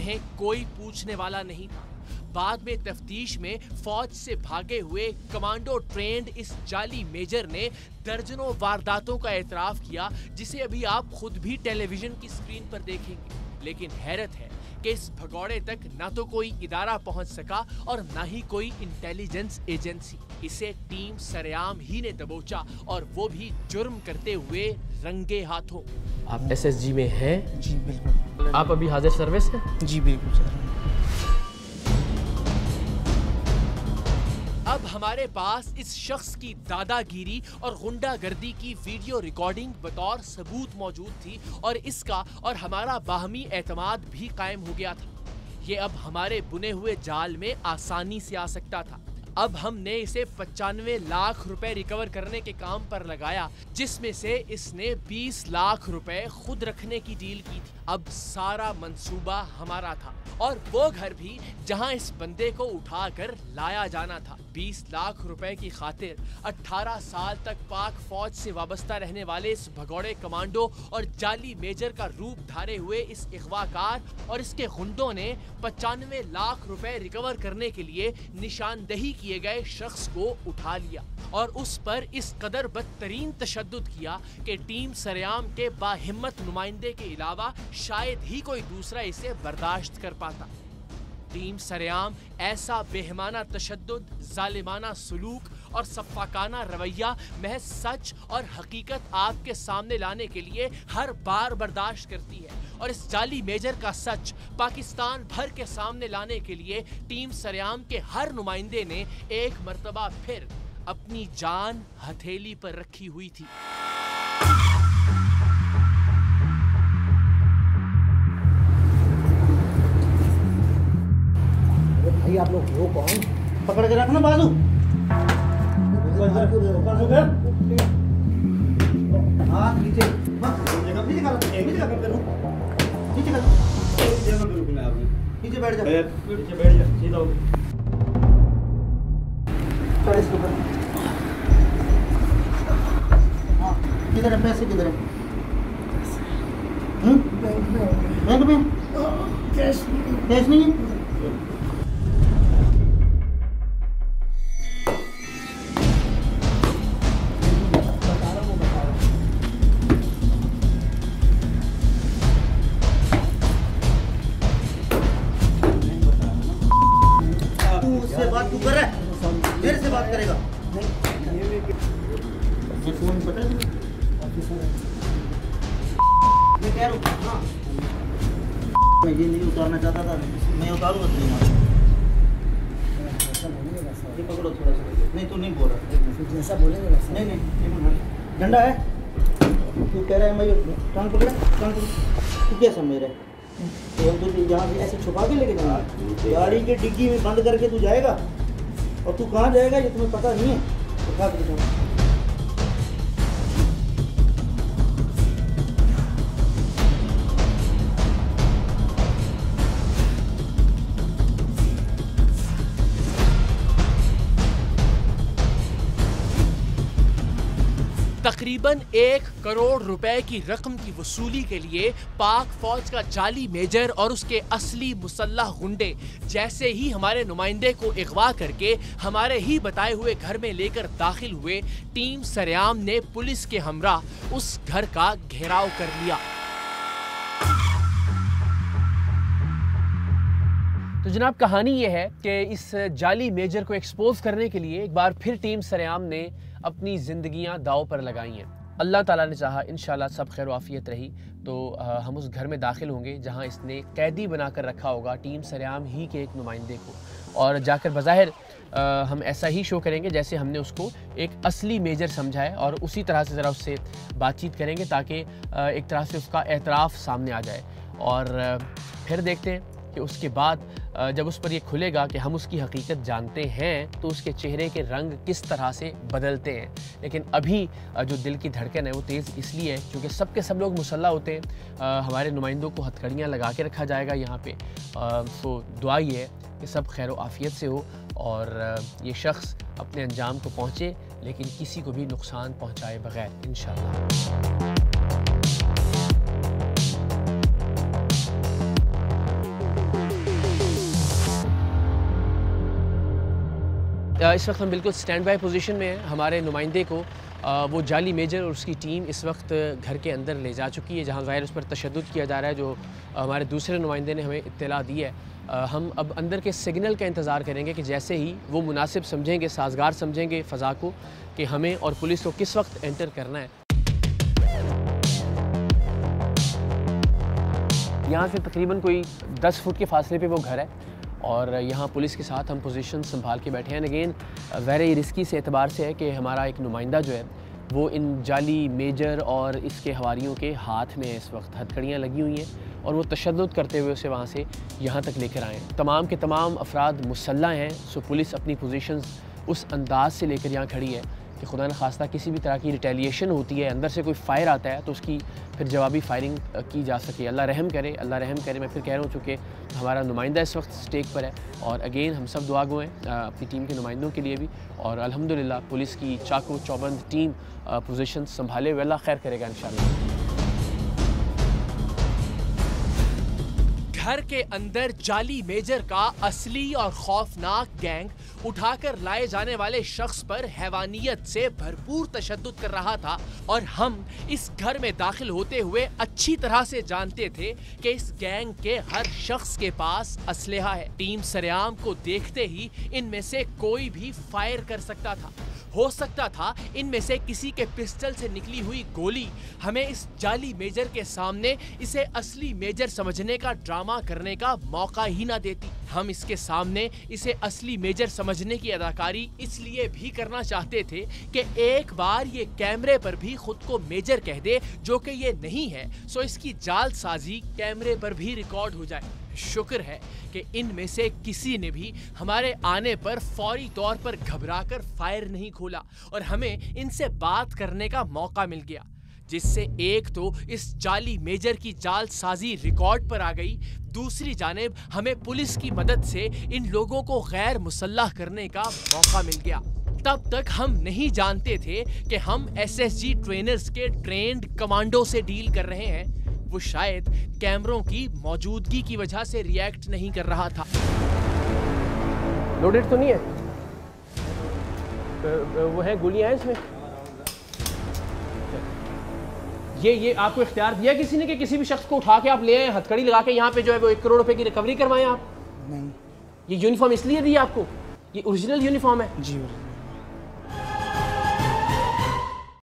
कहें कोई पूछने वाला नहीं था। बाद में तफ्तीश में फौज से भागे हुए कमांडो ट्रेंड इस जाली मेजर ने दर्जनों वारदातों का एतराफ किया, जिसे अभी आप खुद भी टेलीविजन की स्क्रीन पर देखेंगे। लेकिन हैरत है कि इस भगौड़े तक ना तो कोई इदारा पहुंच सका और ना ही कोई इंटेलिजेंस एजेंसी। इसे टीम सरेआम ही ने दबोचा, और वो भी जुर्म करते हुए रंगे हाथों। आप एसएसजी में हैं? जी बिल्कुल। आप अभी हाजिर सर्विस हैं? जी बिल्कुल सर। अब हमारे पास इस शख्स की दादागिरी और गुंडागर्दी की वीडियो रिकॉर्डिंग बतौर सबूत मौजूद थी, और इसका और हमारा बाहमी एतमाद भी कायम हो गया था। ये अब हमारे बुने हुए जाल में आसानी से आ सकता था। अब हमने इसे 95 लाख रुपए रिकवर करने के काम पर लगाया, जिसमें से इसने 20 लाख रुपए खुद रखने की डील की थी। अब सारा मंसूबा हमारा था, और वो घर भी जहां इस बंदे को उठाकर लाया जाना था। 20 लाख रुपए की खातिर 18 साल तक पाक फौज से वाबस्ता रहने वाले इस भगौड़े कमांडो और जाली मेजर का रूप धारे हुए इस अगवाकार और इसके गुंडों ने 95 लाख रुपए रिकवर करने के लिए निशानदही किए गए शख्स को उठा लिया, और उस पर इस कदर बदतरीन तशद्दुद किया कि टीम सरेआम के बाहिम्मत नुमाइंदे के अलावा शायद ही कोई दूसरा इसे बर्दाश्त कर पाता। टीम सरेआम ऐसा बेहमाना तशद्दुद, जालिमाना सलूक और सफ़ाकाना रवैया महज सच और हकीकत आपके सामने लाने के लिए हर बार बर्दाश्त करती है, और इस जाली मेजर का सच पाकिस्तान भर के सामने लाने के लिए टीम सरेआम के हर नुमाइंदे ने एक मर्तबा फिर अपनी जान हथेली पर रखी हुई थी। भाई आप लोग हो कौन? पकड़ के रखना बाजू। हाँ नीचे नीचे बैठ जा, नीचे बैठ जा, सीधा हो। चल इसके ऊपर। हाँ किधर है पैसे, किधर है? बैंक में कैश नहीं है? बात तू कर रहा है, मेरे से बात करेगा? ये फोन पता है? मैं कह रहा हूँ हाँ, मैं ये नहीं उतारना चाहता था, मैं उतारूंगा तुम्हें। ये पकड़ो थोड़ा सा। नहीं तो नहीं बोल रहा, जैसा बोलेंगे वैसा। नहीं नहीं डंडा है, तू कह रहा है मैं टांग पकड़ा, टांग पकड़। तू क्या समझ रहा है? तो यहाँ से ऐसे छुपा के लेके जाना, गाड़ी के डिग्गी में बंद करके तू जाएगा, और तू कहाँ जाएगा ये तुम्हें पता नहीं है। उठा के जाओ। तकरीबन 1 करोड़ रुपए की रकम की वसूली के लिए पाक फौज का जाली मेजर और उसके असली मुसल्लह गुंडे जैसे ही हमारे नुमाइंदे को अगवा करके हमारे ही बताए हुए घर में लेकर दाखिल हुए, टीम सरेआम ने पुलिस के हमरा उस घर का घेराव कर लिया। तो जनाब कहानी ये है कि इस जाली मेजर को एक्सपोज करने के लिए एक बार फिर टीम सरेआम ने अपनी ज़िंदगियां दाव पर लगाई हैं। अल्लाह ताला ने चाहा इंशाल्लाह सब खैर आफियत रही तो हम उस घर में दाखिल होंगे जहां इसने कैदी बनाकर रखा होगा टीम सरेआम ही के एक नुमाइंदे को, और जाकर बज़ाहिर हम ऐसा ही शो करेंगे जैसे हमने उसको एक असली मेजर समझा है, और उसी तरह से ज़रा उससे बातचीत करेंगे ताकि एक तरह से उसका एतराफ़ सामने आ जाए। और फिर देखते हैं कि उसके बाद जब उस पर ये खुलेगा कि हम उसकी हकीकत जानते हैं तो उसके चेहरे के रंग किस तरह से बदलते हैं। लेकिन अभी जो दिल की धड़कन है वो तेज़ इसलिए है क्योंकि सब के सब लोग मुसल्ला होते हैं। हमारे नुमाइंदों को हथकड़ियाँ लगा के रखा जाएगा यहाँ पे। तो दुआ ये है कि सब खैर आफियत से हो और ये शख्स अपने अंजाम को पहुँचे, लेकिन किसी को भी नुकसान पहुँचाए बगैर इंशाअल्लाह। इस वक्त हम बिल्कुल स्टैंड बाय पोजीशन में हैं। हमारे नुमाइंदे को वो जाली मेजर और उसकी टीम इस वक्त घर के अंदर ले जा चुकी है, जहां ज़ाहिर उस पर तशद्दुद किया जा रहा है, जो हमारे दूसरे नुमाइंदे ने हमें इत्तला दी है। हम अब अंदर के सिग्नल का इंतज़ार करेंगे कि जैसे ही वो मुनासिब समझेंगे, साजगार समझेंगे फ़ज़ा को, कि हमें और पुलिस को किस वक्त एंटर करना है। यहाँ से तकरीबन कोई 10 फुट के फासले पे वो घर है और यहाँ पुलिस के साथ हम पोजीशन संभाल के बैठे हैं। अगेन वेरी रिस्की से एतबार से है कि हमारा एक नुमाइंदा जो है वो इन जाली मेजर और इसके हवारियों के हाथ में इस वक्त हथकड़ियाँ लगी हुई हैं और वो तशद्दुद करते हुए उसे वहाँ से यहाँ तक लेकर आए। तमाम के तमाम अफराद मुसल्लह हैं। सो पुलिस अपनी पोजीशंस उस अंदाज से लेकर यहाँ खड़ी है कि खुदा न खास्ता किसी भी तरह की रिटेलिएशन होती है, अंदर से कोई फायर आता है तो उसकी फिर जवाबी फायरिंग की जा सके। अल्लाह रहम करे, अल्लाह रहम करे। मैं फिर कह रहा हूँ चूँकि हमारा नुमाइंदा इस वक्त स्टेक पर है और अगेन हम सब दुआ गो हैं अपनी टीम के नुमाइंदों के लिए भी, और अल्हम्दुलिल्लाह पुलिस की चाकू चौबंद टीम पोजीशन संभाले हुए, अल्लाह खैर करेगा इंशाअल्लाह। घर के अंदर जाली मेजर का असली और खौफनाक गैंग उठाकर लाए जाने वाले शख्स पर हैवानियत से भरपूर तशद्दुद कर रहा था और हम इस घर में दाखिल होते हुए अच्छी तरह से जानते थे कि इस गैंग के हर शख्स के पास असलहा है। टीम सरेआम को देखते ही इनमें से कोई भी फायर कर सकता था। हो सकता था इनमें से किसी के पिस्टल से निकली हुई गोली हमें इस जाली मेजर के सामने इसे असली मेजर समझने का ड्रामा करने का मौका ही ना देती। हम इसके सामने इसे असली मेजर समझने की अदाकारी इसलिए भी करना चाहते थे कि एक बार ये कैमरे पर भी खुद को मेजर कह दे, जो कि ये नहीं है, सो इसकी जालसाजी कैमरे पर भी रिकॉर्ड हो जाए। शुक्र है कि इनमें से किसी ने भी हमारे आने पर फौरी तौर पर घबराकर फायर नहीं खोला और हमें इनसे बात करने का मौका मिल गया, जिससे एक तो इस जाली मेजर की जालसाजी रिकॉर्ड पर आ गई, दूसरी जानिब हमें पुलिस की मदद से इन लोगों को गैर मुसल्लह करने का मौका मिल गया। तब तक हम नहीं जानते थे कि हम SSG ट्रेनर्स के ट्रेंड कमांडो से डील कर रहे हैं। वो शायद कैमरों की मौजूदगी की वजह से रिएक्ट नहीं कर रहा था। लोडेड तो नहीं है? वो है, गोलियां हैं इसमें? ये आपको इख्तियार दिया किसी ने कि किसी भी शख्स को उठा के आप ले आए, हथकड़ी लगा के यहाँ पे जो है वो 1 करोड़ रुपए की रिकवरी करवाएं आप? नहीं। ये यूनिफॉर्म इसलिए दी आपको? ये ओरिजिनल यूनिफॉर्म है? जी।